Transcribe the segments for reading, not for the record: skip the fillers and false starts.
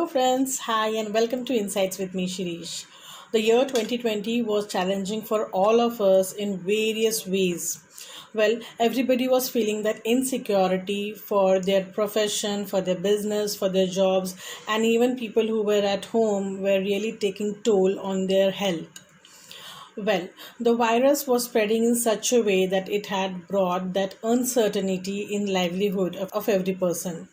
Hello, friends. Hi, and welcome to Insights with me, Shirish. The year 2020 was challenging for all of us in various ways. Well, everybody was feeling that insecurity for their profession, for their business, for their jobs, and even people who were at home were really taking toll on their health. Well, the virus was spreading in such a way that it had brought that uncertainty in livelihood of every person.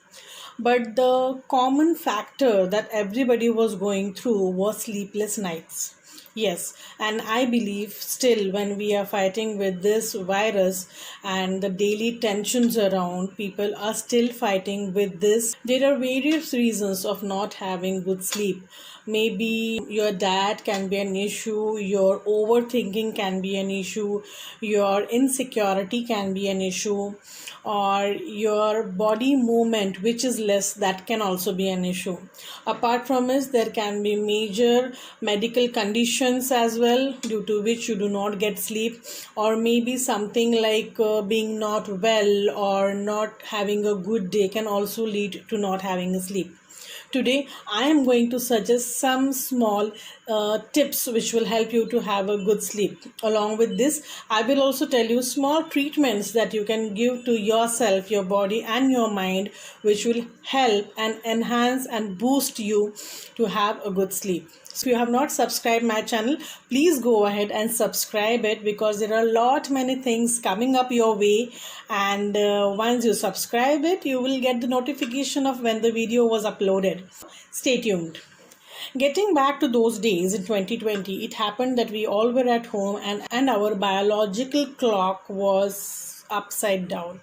But the common factor that everybody was going through was sleepless nights. Yes, and I believe still when we are fighting with this virus and the daily tensions around, people are still fighting with this. There are various reasons of not having good sleep. Maybe your diet can be an issue, your overthinking can be an issue, your insecurity can be an issue, or your body movement which is less, that can also be an issue. Apart from this, there can be major medical conditions as well due to which you do not get sleep, or maybe something like being not well or not having a good day can also lead to not having a sleep. Today, I am going to suggest some small tips which will help you to have a good sleep. Along with this, I will also tell you small treatments that you can give to yourself, your body, and your mind, which will help and enhance and boost you to have a good sleep. So if you have not subscribed my channel, please go ahead and subscribe it, because there are a lot many things coming up your way, and once you subscribe it, you will get the notification of when the video was uploaded. Stay tuned. Getting back to those days in 2020, it happened that we all were at home, and our biological clock was upside down.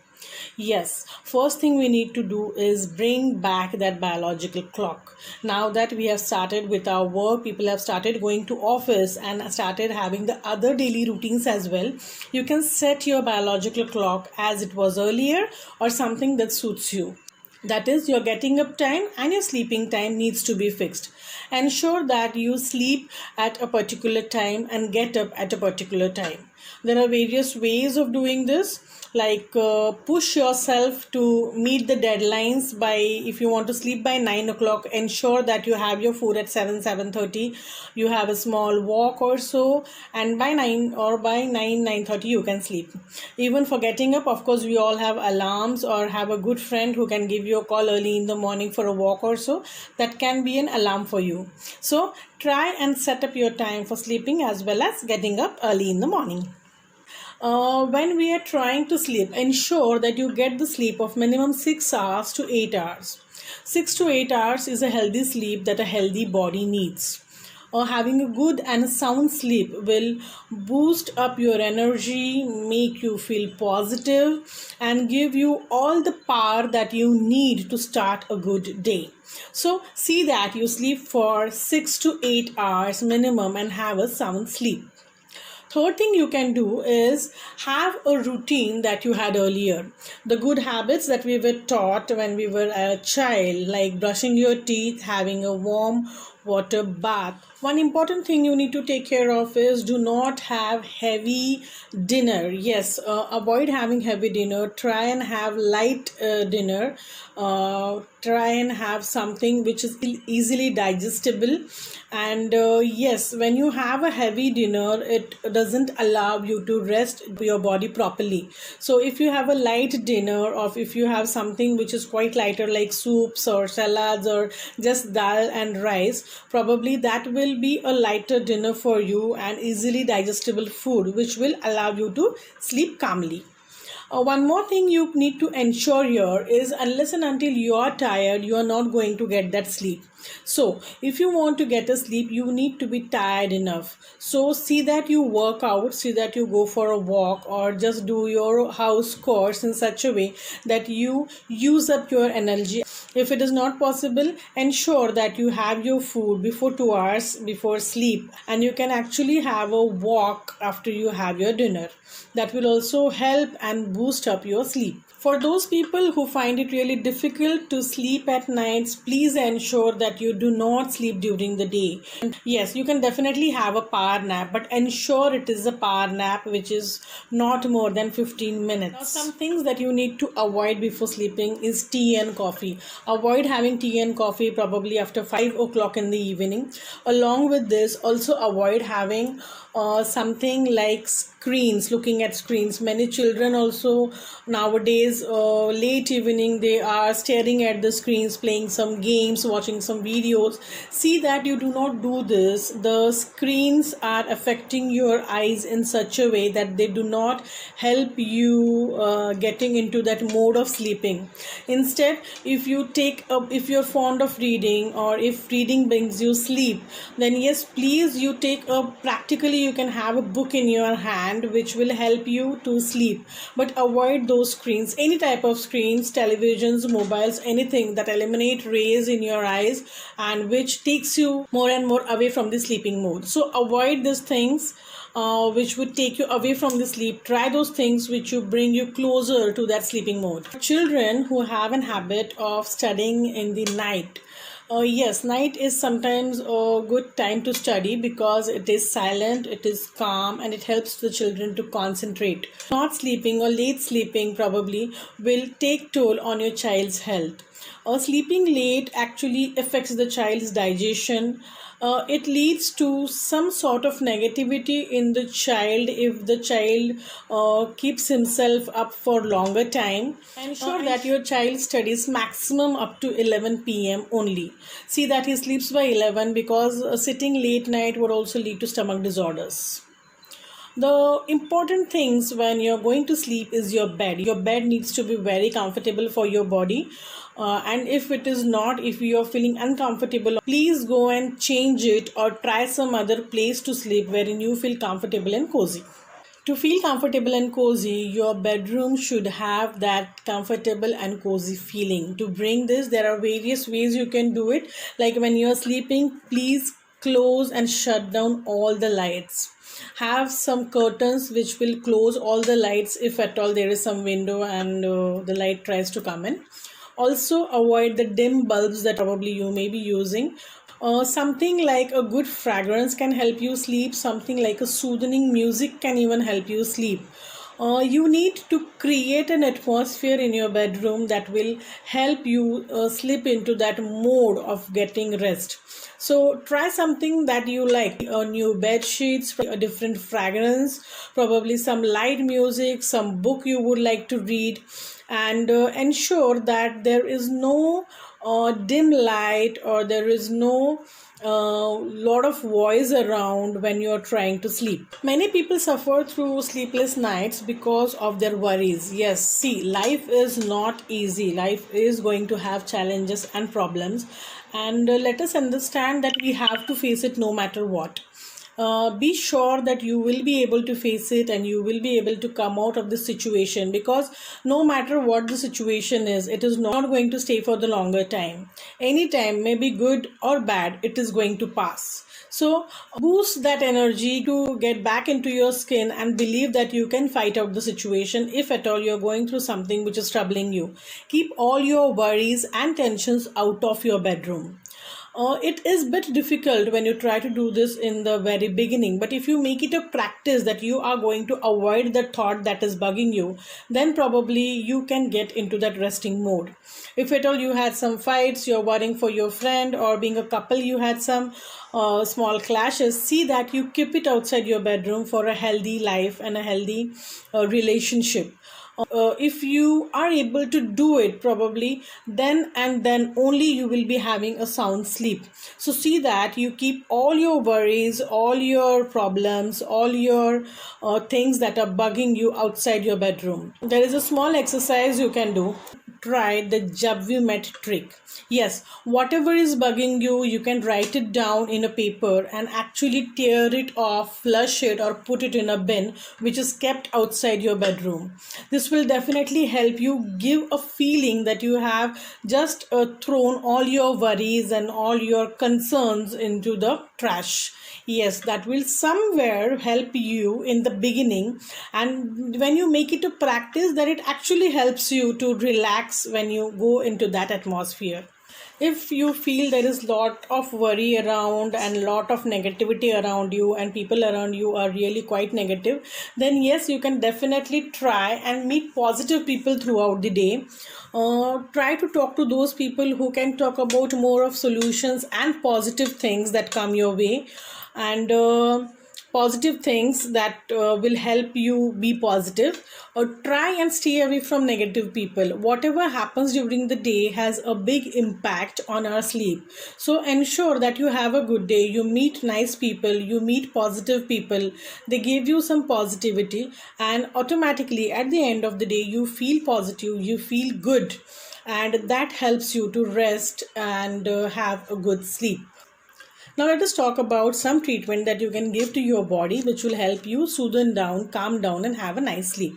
Yes, first thing we need to do is bring back that biological clock. Now that we have started with our work, people have started going to office and started having the other daily routines as well. You can set your biological clock as it was earlier, or something that suits you. That is, your getting up time and your sleeping time needs to be fixed. Ensure that you sleep at a particular time and get up at a particular time. There are various ways of doing this, like push yourself to meet the deadlines by, if you want to sleep by 9 o'clock, ensure that you have your food at 7:30. You have a small walk or so, and by 9 or by 9:30 you can sleep. Even for getting up, of course, we all have alarms or have a good friend who can give you a call early in the morning for a walk or so. That can be an alarm for you. So try and set up your time for sleeping as well as getting up early in the morning. When we are trying to sleep, ensure that you get the sleep of minimum 6 hours to 8 hours. 6 to 8 hours is a healthy sleep that a healthy body needs. Having a good and sound sleep will boost up your energy, make you feel positive, and give you all the power that you need to start a good day. So see that you sleep for 6 to 8 hours minimum and have a sound sleep. Third thing you can do is have a routine that you had earlier. The good habits that we were taught when we were a child, like brushing your teeth, having a warm water bath. One important thing you need to take care of is do not have heavy dinner. Yes, avoid having heavy dinner. Try and have light dinner. Try and have something which is easily digestible. And yes, when you have a heavy dinner, it doesn't allow you to rest your body properly. So if you have a light dinner, or if you have something which is quite lighter like soups or salads or just dal and rice, probably that will be a lighter dinner for you and easily digestible food which will allow you to sleep calmly. One more thing you need to ensure here is, unless and until you are tired, you are not going to get that sleep. So if you want to get a sleep, you need to be tired enough. So see that you work out, see that you go for a walk, or just do your house chores in such a way that you use up your energy. If it is not possible, ensure that you have your food before 2 hours before sleep, and you can actually have a walk after you have your dinner. That will also help and boost up your sleep. For those people who find it really difficult to sleep at nights, please ensure that you do not sleep during the day. And yes, you can definitely have a power nap, but ensure it is a power nap which is not more than 15 minutes. Now, some things that you need to avoid before sleeping is tea and coffee. Avoid having tea and coffee probably after 5 o'clock in the evening. Along with this, also avoid having something like screens, looking at screens. Many children also nowadays late evening they are staring at the screens, playing some games, watching some videos. See that you do not do this. The screens are affecting your eyes in such a way that they do not help you getting into that mode of sleeping. Instead, if you're fond of reading, or if reading brings you sleep, then yes, please you take a practically you can have a book in your hand which will help you to sleep. But avoid those screens, any type of screens, televisions, mobiles, anything that eliminate rays in your eyes and which takes you more and more away from the sleeping mode. So avoid these things which would take you away from the sleep. Try those things which you bring you closer to that sleeping mode. Children who have an habit of studying in the night, yes, night is sometimes a good time to study because it is silent, it is calm, and it helps the children to concentrate. Not sleeping or late sleeping probably will take toll on your child's health. Sleeping late actually affects the child's digestion. It leads to some sort of negativity in the child if the child keeps himself up for longer time. Ensure that your child studies maximum up to 11 p.m. only. See that he sleeps by 11, because sitting late night would also lead to stomach disorders. The important things when you're going to sleep is your bed. Your bed needs to be very comfortable for your body. And if it is not, if you are feeling uncomfortable, please go and change it or try some other place to sleep wherein you feel comfortable and cozy. To feel comfortable and cozy, your bedroom should have that comfortable and cozy feeling. To bring this, there are various ways you can do it. Like when you are sleeping, please close and shut down all the lights. Have some curtains which will close all the lights if at all there is some window and the light tries to come in. Also avoid the dim bulbs that probably you may be using. Something like a good fragrance can help you sleep. Something like a soothing music can even help you sleep. You need to create an atmosphere in your bedroom that will help you slip into that mode of getting rest. So try something that you like, new bed sheets, a different fragrance, probably some light music, some book you would like to read, and ensure that there is no dim light, or there is no lot of voice around when you're trying to sleep. Many people suffer through sleepless nights because of their worries. Yes, see, life is not easy. Life is going to have challenges and problems, and let us understand that we have to face it no matter what. Be sure that you will be able to face it and you will be able to come out of this situation, because no matter what the situation is, it is not going to stay for the longer time. Any time, maybe good or bad, it is going to pass. So boost that energy to get back into your skin and believe that you can fight out the situation if at all you're going through something which is troubling you. Keep all your worries and tensions out of your bedroom. It is a bit difficult when you try to do this in the very beginning, but if you make it a practice that you are going to avoid the thought that is bugging you, then probably you can get into that resting mode. If at all you had some fights, you're worrying for your friend, or being a couple you had some small clashes, see that you keep it outside your bedroom for a healthy life and a healthy relationship. If you are able to do it, probably then and then only you will be having a sound sleep. So see that you keep all your worries, all your problems, all your things that are bugging you outside your bedroom. There is a small exercise you can do. try the Jab We Met trick. Yes, whatever is bugging you, you can write it down in a paper and actually tear it off, flush it, or put it in a bin which is kept outside your bedroom. This will definitely help you give a feeling that you have just thrown all your worries and all your concerns into the trash. Yes, that will somewhere help you in the beginning, and when you make it a practice, then it actually helps you to relax when you go into that atmosphere. If you feel there is lot of worry around and lot of negativity around you and people around you are really quite negative, then yes, you can definitely try and meet positive people throughout the day. Try to talk to those people who can talk about more of solutions and positive things that come your way, and positive things that will help you be positive. Or try and stay away from negative people. Whatever happens during the day has a big impact on our sleep, so ensure that you have a good day, you meet nice people, you meet positive people, they give you some positivity, and automatically at the end of the day you feel positive, you feel good, and that helps you to rest and have a good sleep. Now let us talk about some treatment that you can give to your body which will help you soothe down, calm down, and have a nice sleep.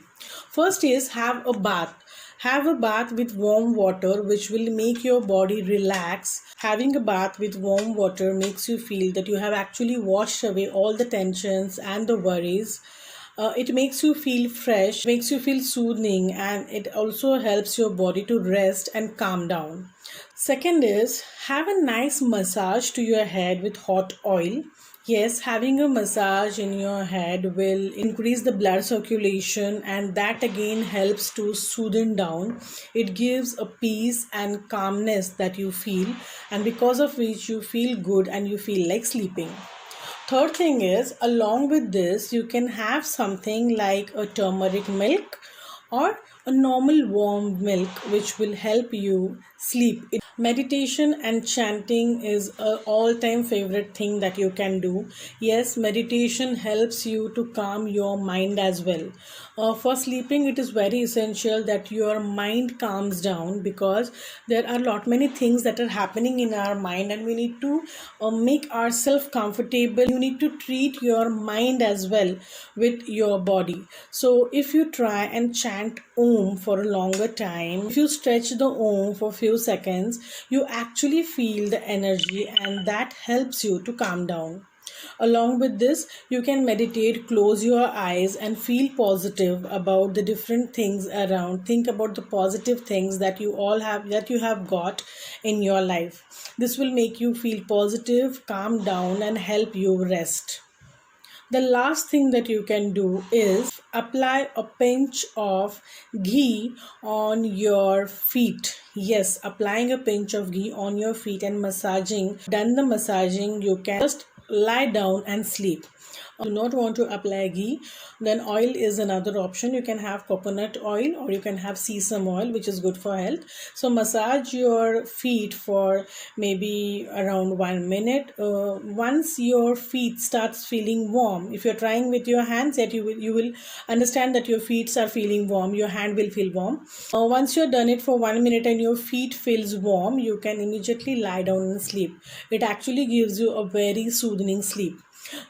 First is have a bath. Have a bath with warm water which will make your body relax. Having a bath with warm water makes you feel that you have actually washed away all the tensions and the worries. It makes you feel fresh, makes you feel soothing, and it also helps your body to rest and calm down. Second is have a nice massage to your head with hot oil. Yes, having a massage in your head will increase the blood circulation, and that again helps to soothe down. It gives a peace and calmness that you feel, and because of which you feel good and you feel like sleeping. Third thing is, along with this, you can have something like a turmeric milk or a normal warm milk which will help you sleep. Meditation and chanting is a all-time favorite thing that you can do. Yes, meditation helps you to calm your mind as well. For sleeping, it is very essential that your mind calms down, because there are lot many things that are happening in our mind and we need to make ourselves comfortable. You need to treat your mind as well with your body. So if you try and chant Om for a longer time, if you stretch the Om for few seconds, you actually feel the energy, and that helps you to calm down. Along with this, you can meditate, close your eyes, and feel positive about the different things around. Think about the positive things that you have got in your life. This will make you feel positive, calm down, and help you rest. The last thing that you can do is apply a pinch of ghee on your feet. Yes, applying a pinch of ghee on your feet and massaging. Done the massaging, you can just lie down and sleep. Do not want to apply ghee, then oil is another option. You can have coconut oil or you can have sesame oil, which is good for health. So massage your feet for maybe around 1 minute. Once your feet starts feeling warm, if you're trying with your hands, that you will understand that your feet are feeling warm, your hand will feel warm. Once you're done it for 1 minute and your feet feels warm, you can immediately lie down and sleep. It actually gives you a very soothing sleep.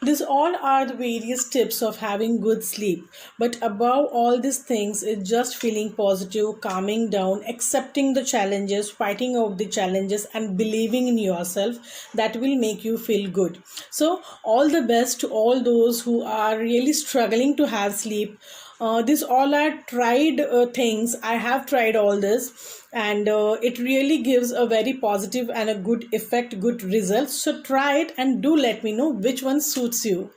These all are the various tips of having good sleep. But above all these things is just feeling positive, calming down, accepting the challenges, fighting out the challenges, and believing in yourself. That will make you feel good. So all the best to all those who are really struggling to have sleep. These all are tried things. I have tried all this, and it really gives a very positive and a good effect, good results. So try it and do let me know which one suits you.